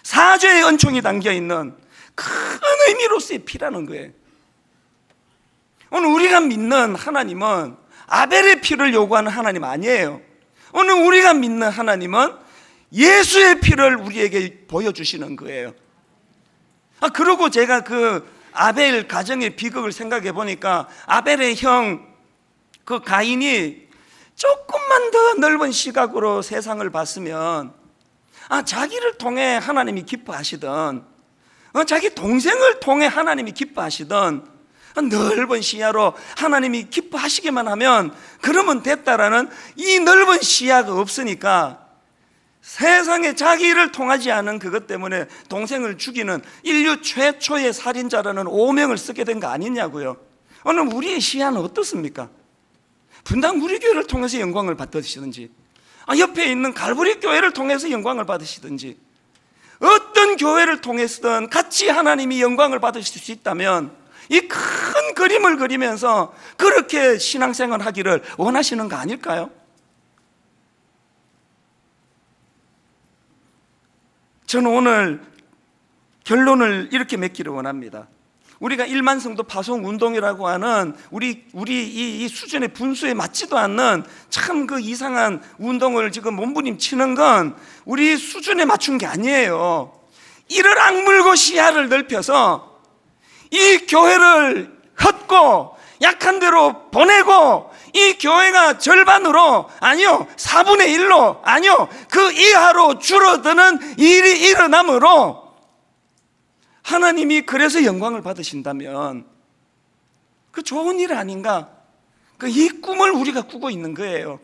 사죄의 은총이 담겨있는 큰 의미로서의 피라는 거예요. 오늘 우리가 믿는 하나님은 아벨의 피를 요구하는 하나님 아니에요. 오늘 우리가 믿는 하나님은 예수의 피를 우리에게 보여주시는 거예요. 그리고 제가 그 아벨 가정의 비극을 생각해 보니까 아벨의 형 그 가인이 조금만 더 넓은 시각으로 세상을 봤으면 자기를 통해 하나님이 기뻐하시던, 자기 동생을 통해 하나님이 기뻐하시던 넓은 시야로 하나님이 기뻐하시기만 하면 그러면 됐다라는 이 넓은 시야가 없으니까 세상에 자기 일을 통하지 않은 그것 때문에 동생을 죽이는 인류 최초의 살인자라는 오명을 쓰게 된 거 아니냐고요. 오늘 우리의 시야는 어떻습니까? 분당 우리 교회를 통해서 영광을 받으시든지, 옆에 있는 갈보리 교회를 통해서 영광을 받으시든지, 어떤 교회를 통해서든 같이 하나님이 영광을 받으실 수 있다면 이 큰 그림을 그리면서 그렇게 신앙생활 하기를 원하시는 거 아닐까요? 저는 오늘 결론을 이렇게 맺기를 원합니다. 우리가 1만 성도 파송 운동이라고 하는 우리 이 수준의 분수에 맞지도 않는 참 그 이상한 운동을 지금 몸부림치는 건 우리 수준에 맞춘 게 아니에요. 이를 악물고 시야를 넓혀서 이 교회를 헛고 약한 대로 보내고 이 교회가 절반으로, 아니요 4분의 1로, 아니요 그 이하로 줄어드는 일이 일어나므로 하나님이 그래서 영광을 받으신다면 그 좋은 일 아닌가? 이 꿈을 우리가 꾸고 있는 거예요.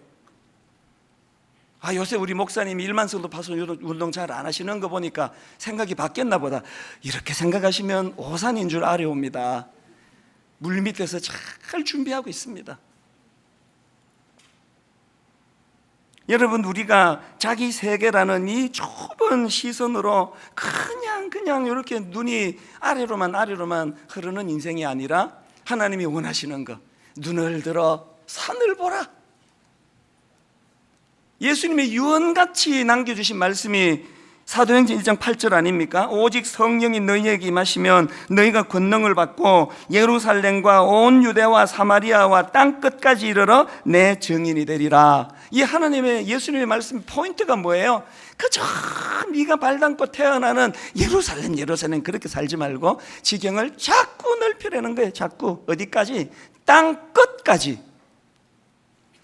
요새 우리 목사님이 1만 성도 파송 운동 잘 안 하시는 거 보니까 생각이 바뀌었나 보다. 이렇게 생각하시면 오산인 줄 아려옵니다. 물 밑에서 잘 준비하고 있습니다. 여러분, 우리가 자기 세계라는 이 좁은 시선으로 그냥 이렇게 눈이 아래로만 흐르는 인생이 아니라 하나님이 원하시는 것, 눈을 들어 산을 보라. 예수님의 유언같이 남겨주신 말씀이 사도행전 1장 8절 아닙니까? 오직 성령이 너희에게 임하시면 너희가 권능을 받고 예루살렘과 온 유대와 사마리아와 땅끝까지 이르러 내 증인이 되리라. 이 하나님의, 예수님의 말씀 포인트가 뭐예요? 그저 네가 발 담고 태어나는 예루살렘 그렇게 살지 말고 지경을 자꾸 넓히려는 거예요. 자꾸 어디까지? 땅끝까지.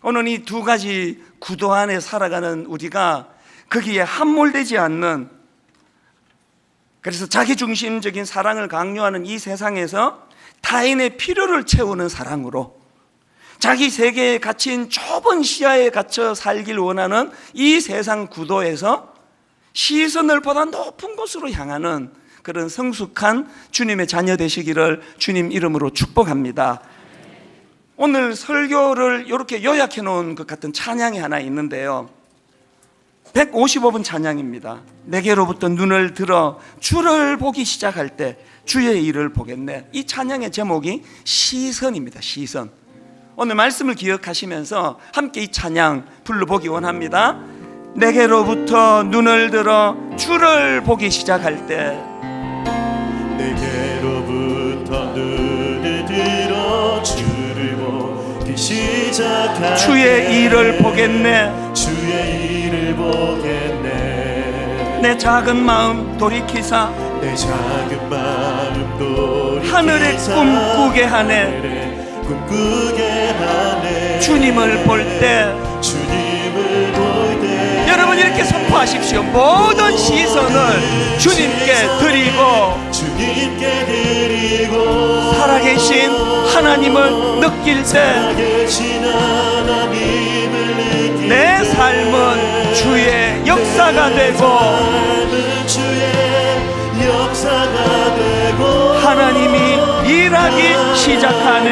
오늘 이 두 가지 구도 안에 살아가는 우리가 거기에 함몰되지 않는, 그래서 자기중심적인 사랑을 강요하는 이 세상에서 타인의 필요를 채우는 사랑으로, 자기 세계에 갇힌 좁은 시야에 갇혀 살길 원하는 이 세상 구도에서 시선을 보다 높은 곳으로 향하는 그런 성숙한 주님의 자녀 되시기를 주님 이름으로 축복합니다. 오늘 설교를 이렇게 요약해 놓은 것 같은 찬양이 하나 있는데요, 155분 찬양입니다. 내게로부터 눈을 들어 주를 보기 시작할 때 주의 일을 보겠네. 이 찬양의 제목이 시선입니다. 시선. 오늘 말씀을 기억하시면서 함께 이 찬양 불러보기 원합니다. 내게로부터 눈을 들어 주를 보기 시작할 때,
내게로부터 눈을 들어 주를 보기 시작할
주의 일을 보겠네.
주의 일을 보겠네.
내 작은 마음 돌이키사
내 작은 마음 돌이키사
하늘의 꿈꾸게 하네.
하늘의 꿈꾸게 하네.
주님을 볼 때,
주님을 볼 때
여러분 이렇게 선포하십시오. 모든 시선을 주님께 드리고
주님께 드리고
살아계신 하나님을 느낄 때
살아계신 하나님을 느낄
내 삶은 주의 역사가 되고
주의 역사가 되고
하나님이 일하기 시작하네.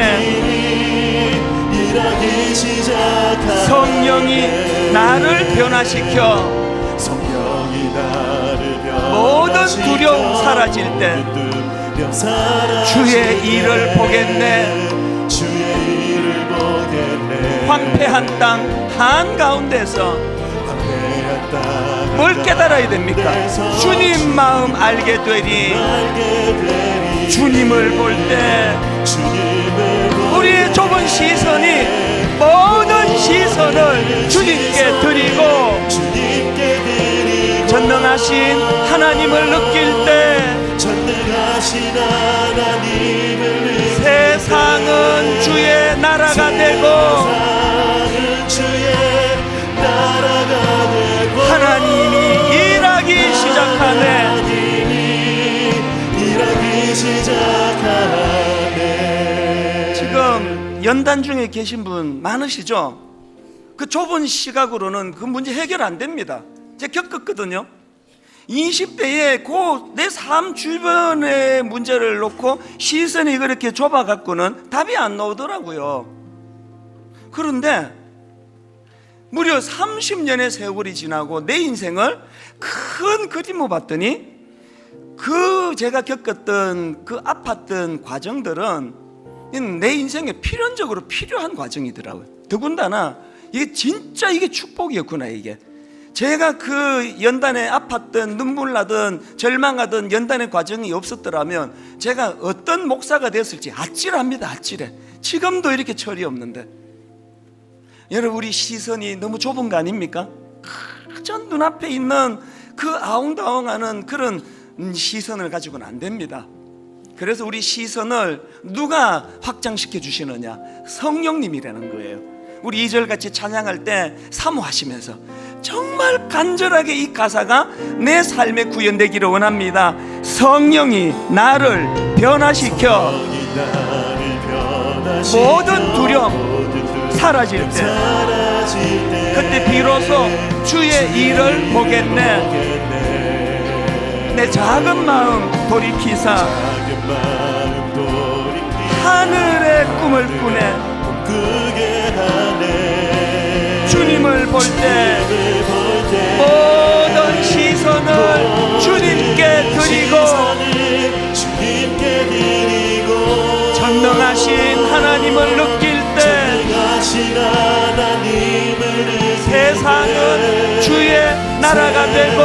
일하기 시작하네.
성령이 나를 변화시켜
성령이 나를
모든 두려움 사라질 때 주의 일을 보겠네.
주의 일을 보겠네.
황폐한 땅 한가운데서
황폐한 땅
뭘 깨달아야 됩니까? 주님 마음 알게 되리. 주님을 볼 때 우리의 좁은 시선이 모든 시선을 주님께 드리고 전능하신 하나님을 느낄 때 세상은 주의 나라가 되고 하나님이 일하기 시작하네. 지금 연단 중에 계신 분 많으시죠? 그 좁은 시각으로는 그 문제 해결 안 됩니다. 제가 겪었거든요. 20대에 내 삶 주변의 문제를 놓고 시선이 그렇게 좁아갖고는 답이 안 나오더라고요. 그런데 무려 30년의 세월이 지나고 내 인생을 큰 그림으로 봤더니 제가 겪었던 그 아팠던 과정들은 내 인생에 필연적으로 필요한 과정이더라고요. 더군다나 이게 축복이었구나. 이게 제가 그 연단에 아팠던 눈물 나던 절망하던 연단의 과정이 없었더라면 제가 어떤 목사가 됐을지 아찔합니다. 아찔해. 지금도 이렇게 철이 없는데, 여러분 우리 시선이 너무 좁은 거 아닙니까? 그저 눈앞에 있는 그 아웅다웅하는 그런 시선을 가지고는 안 됩니다. 그래서 우리 시선을 누가 확장시켜 주시느냐? 성령님이라는 거예요. 우리 2절 같이 찬양할 때 사모하시면서 정말 간절하게 이 가사가 내 삶에 구현되기를 원합니다. 성령이 나를 변화시켜 모든 두려움 사라질 때 그때 비로소 주의 일을 보겠네. 내 작은 마음 돌이키사 하늘의 꿈을 꾸네. 주님 주님을 볼 때 모든 시선을 주님께 드리고 전능하신 하나님을 느낄 때 세상은 주의 나라가 되고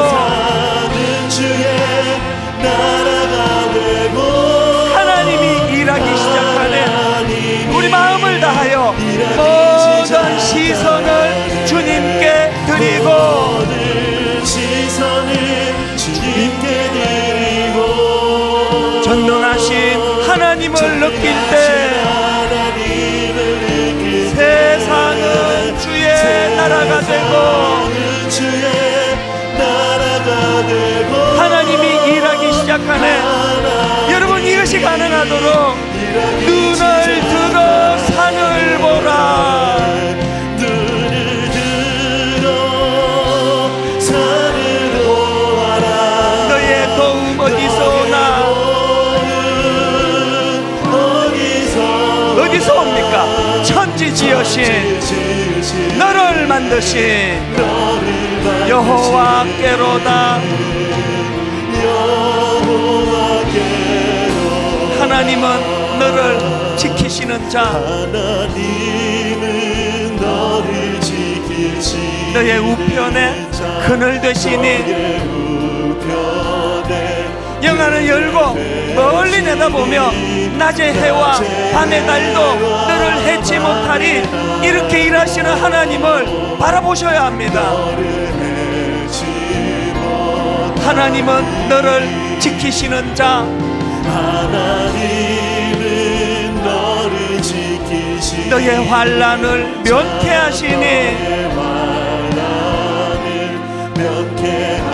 하나님이 일하기 시작하네. 우리 마음을 다하여 모든 시선을 주님께 드리고 전능하신 하나님을 느낄 때 세상은 주의 나라가 되고 하나님이 일하기 시작하네. 여러분, 이것이 가능하도록 눈을 들어 산을 보라. 너의 도움 어디서 오나? 어디서 옵니까? 천지지으신 너를 만드신 여호와께로다. 하나님은 너를 지키시는 자, 너의 우편에 그늘 되시니 영안을 열고 멀리 내다보며 낮의 해와 밤의 달도 너를 해치 못하리. 이렇게 일하시는 하나님을 바라보셔야 합니다. 하나님은 너를 지키시는 자, 너의 환난을 면케하시니.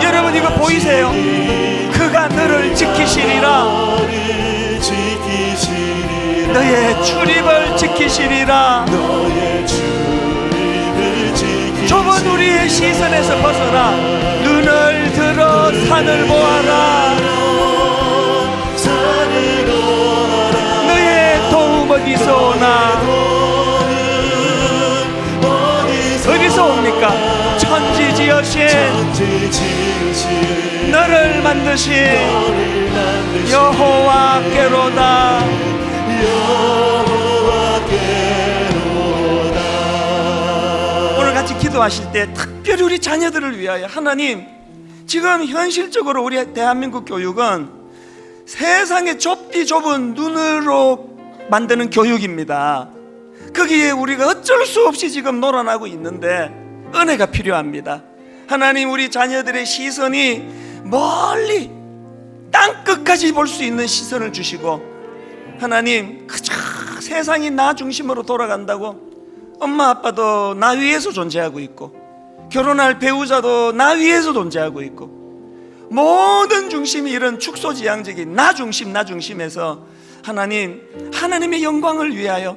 여러분, 이거 보이세요? 그가 너를 지키시리라. 너의 출입을 지키시리라. 좁은 우리의 시선에서 벗어나 눈을 들어 산을 보아라. 너의 도움 어디서 오나? 어디서 옵니까? 천지지으신 너를 만드신 여호와께로다. 오늘 같이 기도하실 때 특별히 우리 자녀들을 위하여, 하나님, 지금 현실적으로 우리 대한민국 교육은 세상의 좁디 좁은 눈으로 만드는 교육입니다. 거기에 우리가 어쩔 수 없이 지금 놀아나고 있는데 은혜가 필요합니다. 하나님, 우리 자녀들의 시선이 멀리 땅끝까지 볼 수 있는 시선을 주시고, 하나님, 그저 세상이 나 중심으로 돌아간다고 엄마 아빠도 나 위에서 존재하고 있고, 결혼할 배우자도 나 위에서 존재하고 있고, 모든 중심이 이런 축소지향적인 나 중심에서 하나님, 하나님의 영광을 위하여,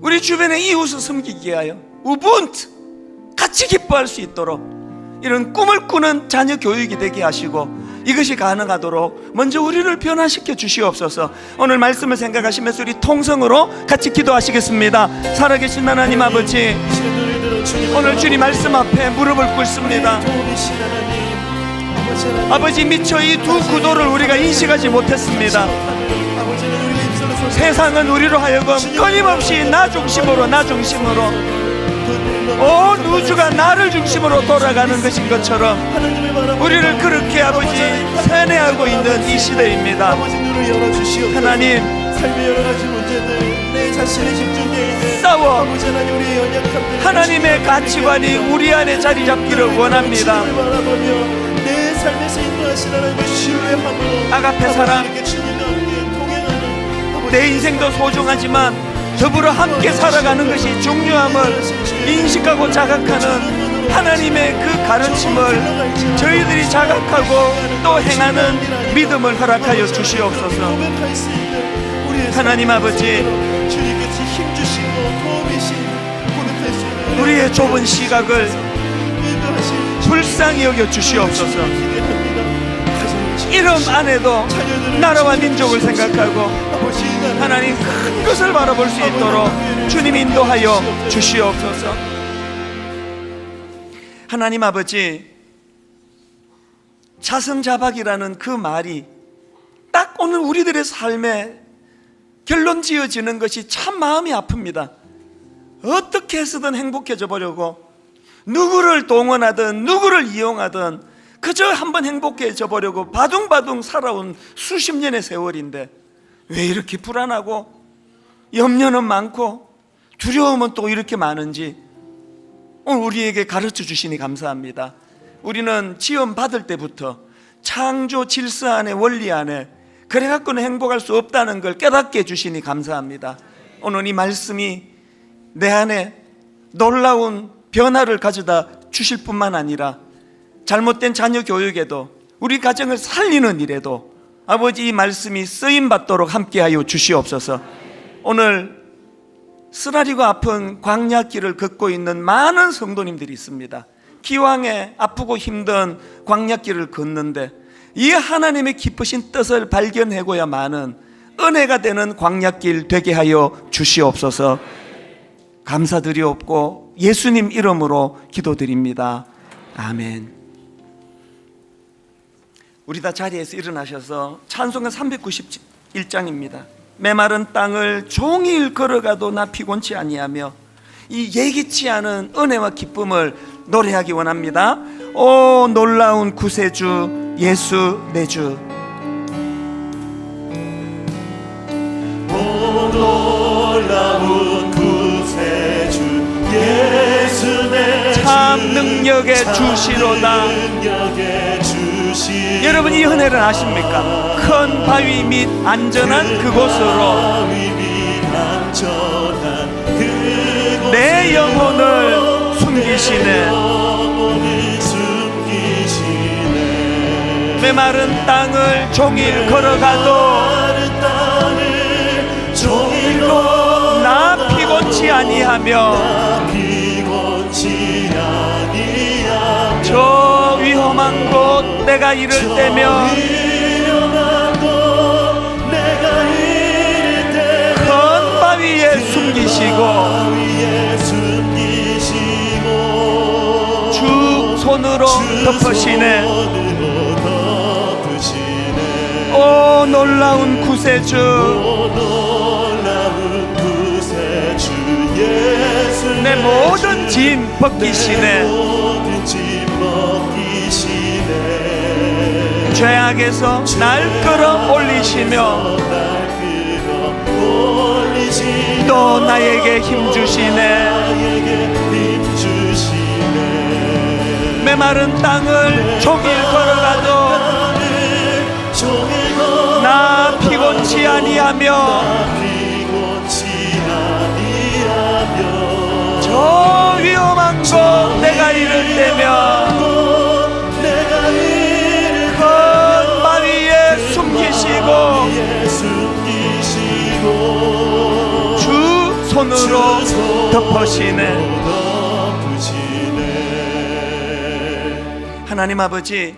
우리 주변의 이웃을 섬기기 위하여 우분투 같이 기뻐할 수 있도록 이런 꿈을 꾸는 자녀 교육이 되게 하시고, 이것이 가능하도록 먼저 우리를 변화시켜 주시옵소서. 오늘 말씀을 생각하시면서 우리 통성으로 같이 기도하시겠습니다. 살아계신 하나님 아버지, 오늘 주님 말씀 앞에 무릎을 꿇습니다. 아버지, 미처 이 두 구도를 우리가 인식하지 못했습니다. 세상은 우리로 하여금 끊임없이 나 중심으로 온 우주가 나를 중심으로 돌아가는 것인 것처럼 우리를 그렇게 아버지 세뇌하고 있는 이 시대입니다. 하나님,
삶의 여러 가지 문제들, 내 자신의 집중에
싸워 하나님의 가치관이 우리 안에 자리 잡기를 원합니다.
내 삶에서 인도하신 하나님의 신뢰함으로
아가페 사랑, 내 인생도 소중하지만 더불어 함께 살아가는 것이 중요함을 인식하고 자각하는 하나님의 그 가르침을 저희들이 자각하고 또 행하는 믿음을 허락하여 주시옵소서. 하나님 아버지, 우리의 좁은 시각을 불쌍히 여겨 주시옵소서. 이름 안에도 나라와 민족을 생각하고 하나님 큰 것을 바라볼 수 있도록 주님 인도하여 주시옵소서. 하나님 아버지, 자성자박이라는 그 말이 딱 오늘 우리들의 삶에 결론 지어지는 것이 참 마음이 아픕니다. 어떻게 해서든 행복해져 보려고 누구를 동원하든 누구를 이용하든 그저 한번 행복해져 보려고 바둥바둥 살아온 수십 년의 세월인데 왜 이렇게 불안하고 염려는 많고 두려움은 또 이렇게 많은지 오늘 우리에게 가르쳐 주시니 감사합니다. 우리는 지음 받을 때부터 창조 질서 안에 원리 안에 그래 갖고는 행복할 수 없다는 걸 깨닫게 해주시니 감사합니다. 오늘 이 말씀이 내 안에 놀라운 변화를 가져다 주실 뿐만 아니라 잘못된 자녀 교육에도 우리 가정을 살리는 일에도 아버지 이 말씀이 쓰임받도록 함께하여 주시옵소서. 오늘 쓰라리고 아픈 광야길을 걷고 있는 많은 성도님들이 있습니다. 기왕에 아프고 힘든 광야길을 걷는데 이 하나님의 기쁘신 뜻을 발견하고야만은 은혜가 되는 광야길 되게 하여 주시옵소서. 감사드리옵고 예수님 이름으로 기도드립니다. 아멘. 우리 다 자리에서 일어나셔서 찬송가 391장입니다. 메마른 땅을 종일 걸어가도 나 피곤치 아니하며 이 예기치 않은 은혜와 기쁨을 노래하기 원합니다. 오 놀라운 구세주 예수 내 주.
오 놀라운 구세주 예수 내 주.
참 능력의 주시로다. 여러분 이 은혜를 아십니까? 큰 바위 및 안전한 그곳으로 내 영혼을 숨기시네. 메마른 땅을 종일 걸어가도 나 피곤치 아니하며 저 위험한 곳 내가 이를 때면 큰 바위에 숨기시고 주 손으로 덮으시네. 오 놀라운 구세주 내 모든 짐 벗기시네. 죄악에서 날 끌어올리시며 또 나에게 힘주시네. 메마른 땅을 종일 걸어가도 나 피곤치 아니하며 저 위험한 곳 내가 이를 때면 큰 바위에 숨기시고 주 손으로 덮으시네. 하나님 아버지,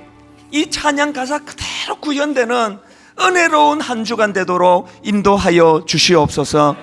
이 찬양 가사 그대로 구현되는 은혜로운 한 주간 되도록 인도하여 주시옵소서.